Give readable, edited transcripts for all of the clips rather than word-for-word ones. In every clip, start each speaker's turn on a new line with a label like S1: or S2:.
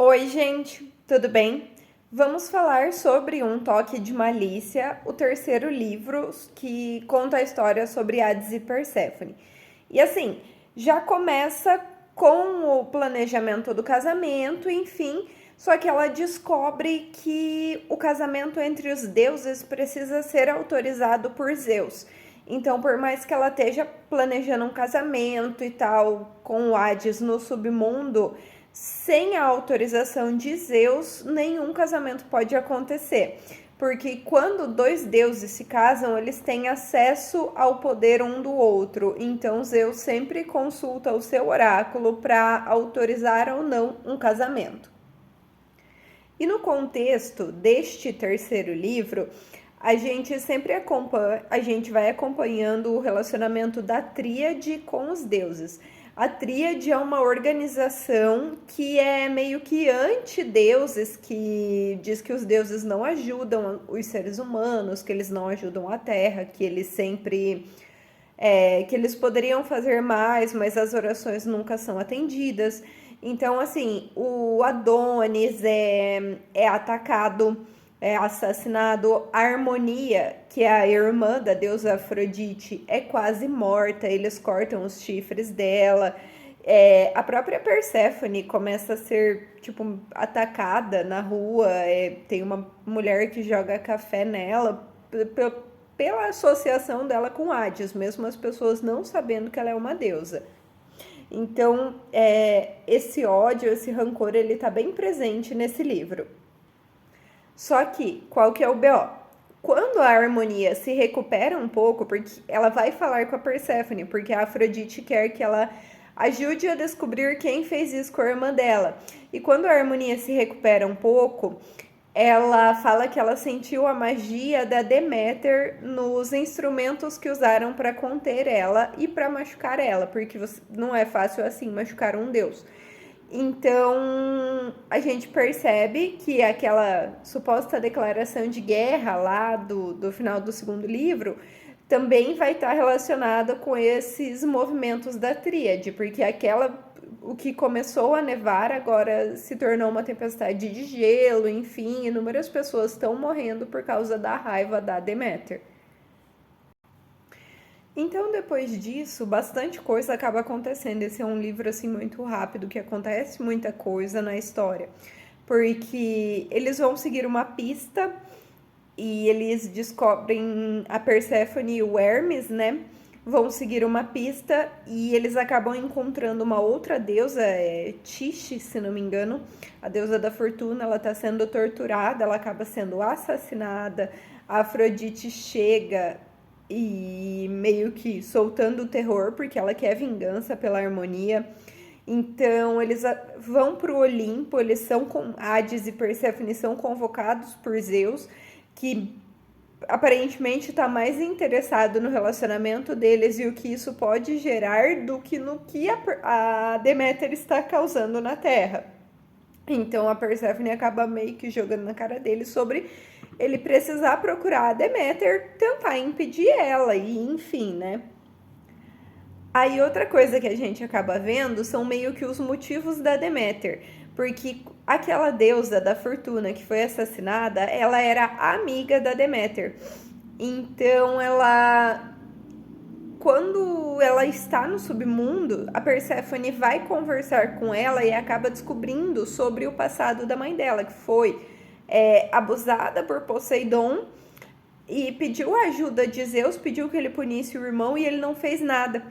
S1: Oi, gente, tudo bem? Vamos falar sobre Um Toque de Malícia, o terceiro livro que conta a história sobre Hades e Perséfone. E assim, já começa com o planejamento do casamento, enfim, só que ela descobre que o casamento entre os deuses precisa ser autorizado por Zeus. Então, por mais que ela esteja planejando um casamento e tal com o Hades no submundo, sem a autorização de Zeus, nenhum casamento pode acontecer. Porque quando dois deuses se casam, eles têm acesso ao poder um do outro. Então Zeus sempre consulta o seu oráculo para autorizar ou não um casamento. E no contexto deste terceiro livro, a gente sempre vai acompanhando o relacionamento da Tríade com os deuses. A Tríade é uma organização que é meio que anti-deuses, que diz que os deuses não ajudam os seres humanos, que eles não ajudam a Terra, que eles sempre que eles poderiam fazer mais, mas as orações nunca são atendidas. Então, assim, o Adonis é atacado, é assassinado. A Harmonia, que é a irmã da deusa Afrodite, é quase morta. Eles cortam os chifres dela. A própria Perséfone começa a ser, tipo, atacada na rua. Tem uma mulher que joga café nela pela associação dela com Hades, mesmo as pessoas não sabendo que ela é uma deusa. Então, esse ódio, esse rancor, ele tá bem presente nesse livro. Só que, qual que é o BO? Quando a Harmonia se recupera um pouco, porque ela vai falar com a Perséfone, porque a Afrodite quer que ela ajude a descobrir quem fez isso com a irmã dela. E quando a Harmonia se recupera um pouco, ela fala que ela sentiu a magia da Deméter nos instrumentos que usaram para conter ela e para machucar ela, porque não é fácil assim machucar um deus. Então a gente percebe que aquela suposta declaração de guerra lá do final do segundo livro também vai estar relacionada com esses movimentos da tríade, porque o que começou a nevar agora se tornou uma tempestade de gelo, enfim, inúmeras pessoas estão morrendo por causa da raiva da Deméter. Então, depois disso, bastante coisa acaba acontecendo. Esse é um livro assim muito rápido, que acontece muita coisa na história, porque eles vão seguir uma pista e eles descobrem a Perséfone e o Hermes, né? Vão seguir uma pista e eles acabam encontrando uma outra deusa, Tiche, se não me engano, a deusa da fortuna. Ela está sendo torturada, ela acaba sendo assassinada. A Afrodite chega e meio que soltando o terror, porque ela quer vingança pela Harmonia. Então eles vão para o Olimpo, eles são com Hades e Perséfone são convocados por Zeus, que aparentemente está mais interessado no relacionamento deles e o que isso pode gerar do que no que a Deméter está causando na Terra. Então a Perséfone acaba meio que jogando na cara dele sobre ele precisar procurar a Deméter, tentar impedir ela e enfim, né? Aí outra coisa que a gente acaba vendo são meio que os motivos da Deméter, porque aquela deusa da fortuna que foi assassinada, ela era amiga da Deméter. Então quando ela está no submundo, a Perséfone vai conversar com ela e acaba descobrindo sobre o passado da mãe dela, que foi abusada por Poseidon e pediu a ajuda de Zeus, pediu que ele punisse o irmão e ele não fez nada.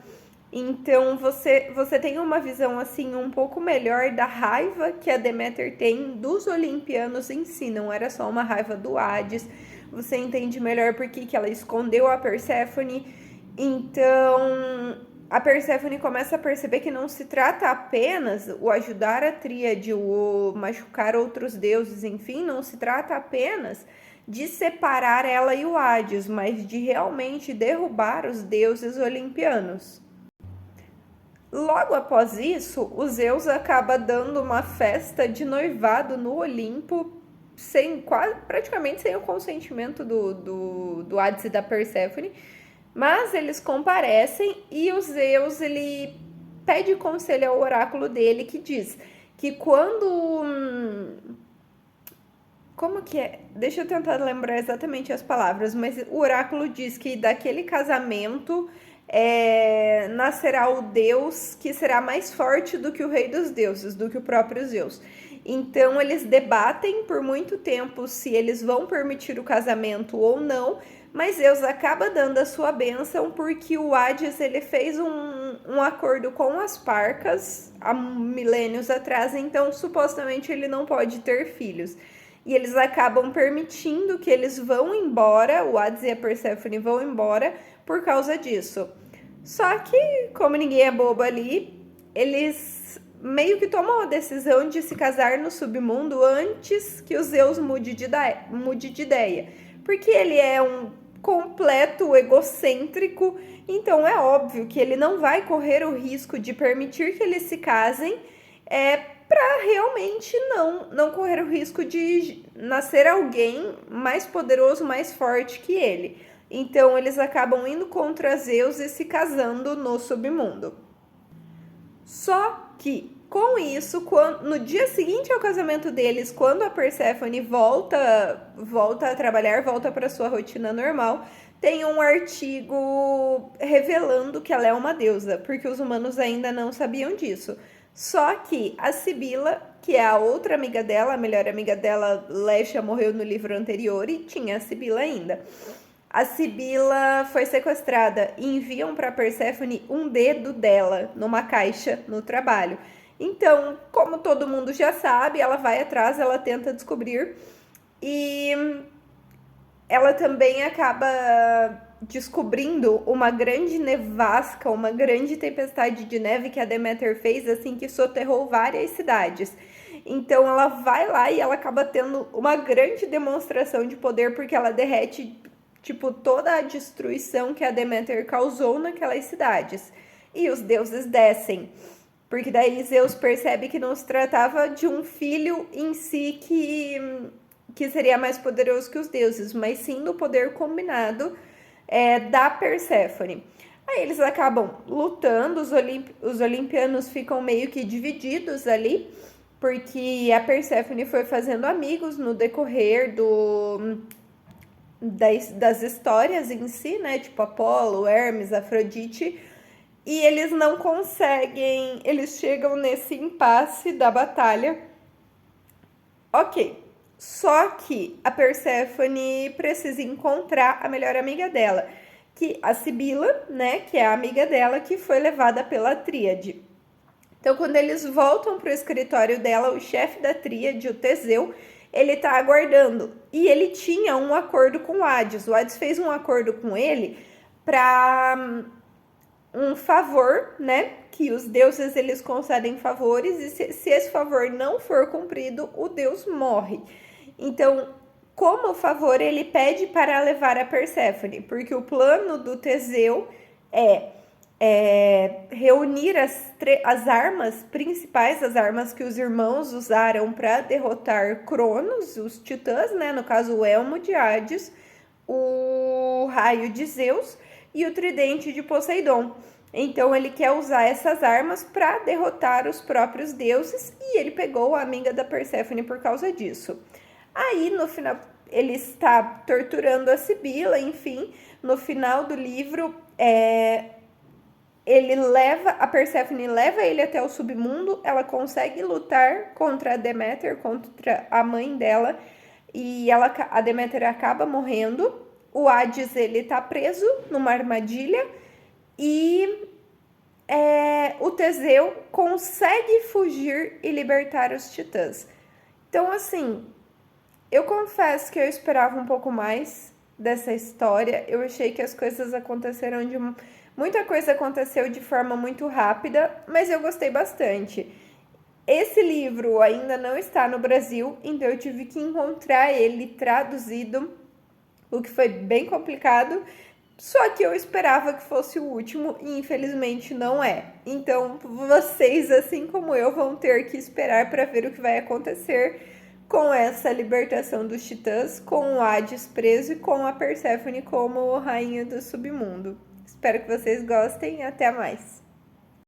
S1: Então você tem uma visão assim um pouco melhor da raiva que a Deméter tem dos olimpianos em si, não era só uma raiva do Hades. Você entende melhor por que ela escondeu a Perséfone. Então a Perséfone começa a perceber que não se trata apenas o ajudar a tríade, o machucar outros deuses, enfim, não se trata apenas de separar ela e o Hades, mas de realmente derrubar os deuses olimpianos. Logo após isso, o Zeus acaba dando uma festa de noivado no Olimpo, praticamente sem o consentimento do Hades e da Perséfone, mas eles comparecem e o Zeus ele pede conselho ao oráculo dele, que diz que quando como que é? Deixa eu tentar lembrar exatamente as palavras, mas o oráculo diz que daquele casamento nascerá o Deus que será mais forte do que o rei dos deuses, do que o próprio Zeus. Então eles debatem por muito tempo se eles vão permitir o casamento ou não, mas Zeus acaba dando a sua bênção porque o Hades ele fez um acordo com as Parcas há milênios atrás, então supostamente ele não pode ter filhos. E eles acabam permitindo que eles vão embora, o Hades e a Perséfone vão embora por causa disso. Só que, como ninguém é bobo ali, eles meio que tomam a decisão de se casar no submundo antes que o Zeus mude de ideia. Porque ele é um completo egocêntrico, então é óbvio que ele não vai correr o risco de permitir que eles se casem para realmente não correr o risco de nascer alguém mais poderoso, mais forte que ele. Então eles acabam indo contra Zeus e se casando no submundo. Só que com isso, no dia seguinte ao casamento deles, quando a Perséfone volta a trabalhar, volta para sua rotina normal, tem um artigo revelando que ela é uma deusa, porque os humanos ainda não sabiam disso. Só que a Sibila, que é a outra amiga dela, a melhor amiga dela, Lesha, morreu no livro anterior e tinha a Sibila ainda. A Sibila foi sequestrada e enviam para Perséfone um dedo dela numa caixa no trabalho. Então, como todo mundo já sabe, ela vai atrás, ela tenta descobrir e ela também acaba descobrindo uma grande nevasca, uma grande tempestade de neve que a Deméter fez, assim, que soterrou várias cidades. Então ela vai lá e ela acaba tendo uma grande demonstração de poder, porque ela derrete, tipo, toda a destruição que a Deméter causou naquelas cidades. E os deuses descem, porque daí Zeus percebe que não se tratava de um filho em si que seria mais poderoso que os deuses, mas sim do poder combinado da Perséfone. Aí eles acabam lutando, os olimpianos ficam meio que divididos ali, porque a Perséfone foi fazendo amigos no decorrer das histórias em si, né? Tipo Apolo, Hermes, Afrodite, e eles não conseguem, eles chegam nesse impasse da batalha. Ok, só que a Perséfone precisa encontrar a melhor amiga dela, que a Sibila, né, que é a amiga dela que foi levada pela Tríade. Então, quando eles voltam para o escritório dela, o chefe da Tríade, o Teseu, ele tá aguardando. E ele tinha um acordo com o Hades. O Hades fez um acordo com ele para um favor, né? Que os deuses eles concedem favores e se esse favor não for cumprido, o deus morre. Então, como favor, ele pede para levar a Perséfone, porque o plano do Teseu é reunir as armas principais, as armas que os irmãos usaram para derrotar Cronos, os titãs, né? No caso, o elmo de Hades, o raio de Zeus e o tridente de Poseidon. Então ele quer usar essas armas para derrotar os próprios deuses e ele pegou a amiga da Perséfone por causa disso. Aí no final ele está torturando a Sibila, enfim, no final do livro a Perséfone leva ele até o submundo, ela consegue lutar contra a Deméter, contra a mãe dela, e a Deméter acaba morrendo. O Hades, ele tá preso numa armadilha, e o Teseu consegue fugir e libertar os titãs. Então, assim, eu confesso que eu esperava um pouco mais dessa história. Eu achei que as coisas aconteceram muita coisa aconteceu de forma muito rápida, mas eu gostei bastante. Esse livro ainda não está no Brasil, então eu tive que encontrar ele traduzido, o que foi bem complicado. Só que eu esperava que fosse o último e infelizmente não é. Então vocês, assim como eu, vão ter que esperar para ver o que vai acontecer com essa libertação dos titãs, com o Hades preso e com a Perséfone como rainha do submundo. Espero que vocês gostem e até mais.